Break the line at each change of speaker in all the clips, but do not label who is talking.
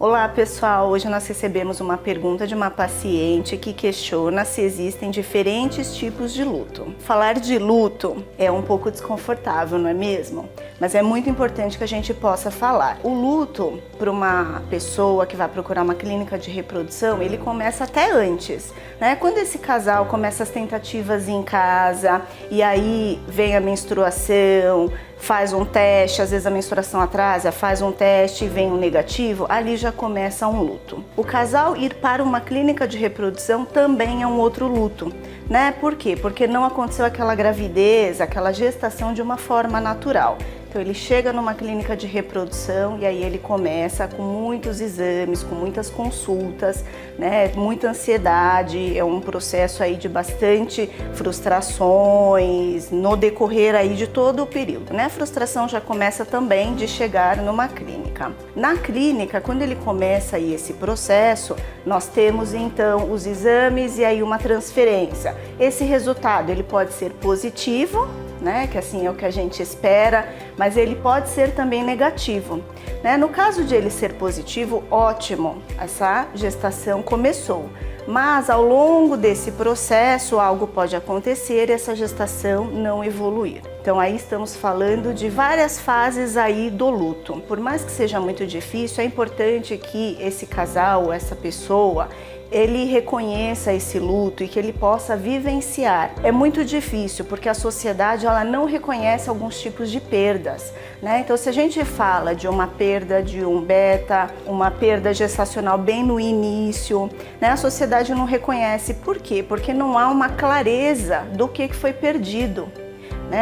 Olá pessoal, hoje nós recebemos uma pergunta de uma paciente que questiona se existem diferentes tipos de luto. Falar de luto é um pouco desconfortável, não é mesmo? Mas é muito importante que a gente possa falar. O luto para uma pessoa que vai procurar uma clínica de reprodução, ele começa até antes, né? Quando esse casal começa as tentativas em casa e aí vem a menstruação, faz um teste, às vezes a menstruação atrasa, faz um teste e vem um negativo, ali já começa um luto. O casal ir para uma clínica de reprodução também é um outro luto, né? Por quê? Porque não aconteceu aquela gravidez, aquela gestação de uma forma natural. Então ele chega numa clínica de reprodução e aí ele começa com muitos exames, com muitas consultas, né? Muita ansiedade, é um processo aí de bastante frustrações no decorrer aí de todo o período, né? A frustração já começa também de chegar numa clínica. Na clínica, quando ele começa aí esse processo, nós temos então os exames e aí uma transferência. Esse resultado ele pode ser positivo, né, que assim é o que a gente espera, mas ele pode ser também negativo, né? No caso de ele ser positivo, ótimo, essa gestação começou, mas ao longo desse processo algo pode acontecer e essa gestação não evoluir. Então aí estamos falando de várias fases aí do luto. Por mais que seja muito difícil, é importante que esse casal, essa pessoa, ele reconheça esse luto e que ele possa vivenciar. É muito difícil porque a sociedade ela não reconhece alguns tipos de perdas, né? Então se a gente fala de uma perda de um beta, uma perda gestacional bem no início, né? A sociedade não reconhece. Por quê? Porque não há uma clareza do que foi perdido.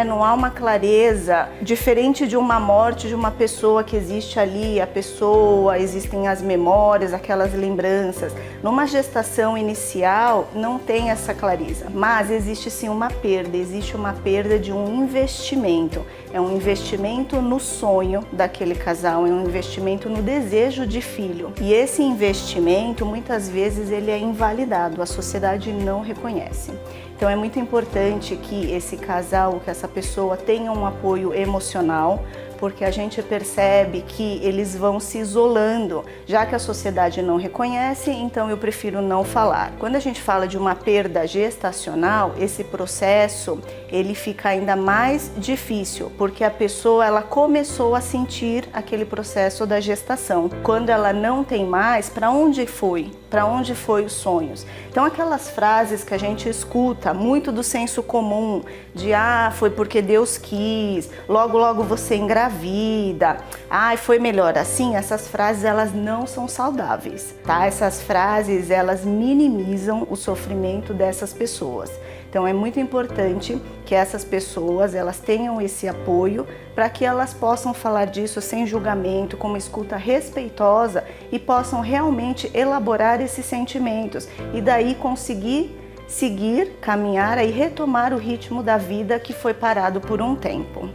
Não há uma clareza, diferente de uma morte de uma pessoa que existe ali, a pessoa, existem as memórias, aquelas lembranças. Numa gestação inicial não tem essa clareza, mas existe sim uma perda, existe uma perda de um investimento. É um investimento no sonho daquele casal, é um investimento no desejo de filho. E esse investimento, muitas vezes, ele é invalidado, a sociedade não reconhece. Então é muito importante que esse casal, que essa pessoa tenha um apoio emocional, porque a gente percebe que eles vão se isolando, já que a sociedade não reconhece, então eu prefiro não falar. Quando a gente fala de uma perda gestacional, esse processo ele fica ainda mais difícil, porque a pessoa ela começou a sentir aquele processo da gestação. Quando ela não tem mais, para onde foi? Para onde foi os sonhos? Então aquelas frases que a gente escuta muito do senso comum, de foi porque Deus quis, logo logo você engravida, foi melhor assim, essas frases elas não são saudáveis, tá? Essas frases elas minimizam o sofrimento dessas pessoas. Então é muito importante que essas pessoas elas tenham esse apoio para que elas possam falar disso sem julgamento, com uma escuta respeitosa e possam realmente elaborar esses sentimentos e daí conseguir seguir, caminhar e retomar o ritmo da vida que foi parado por um tempo.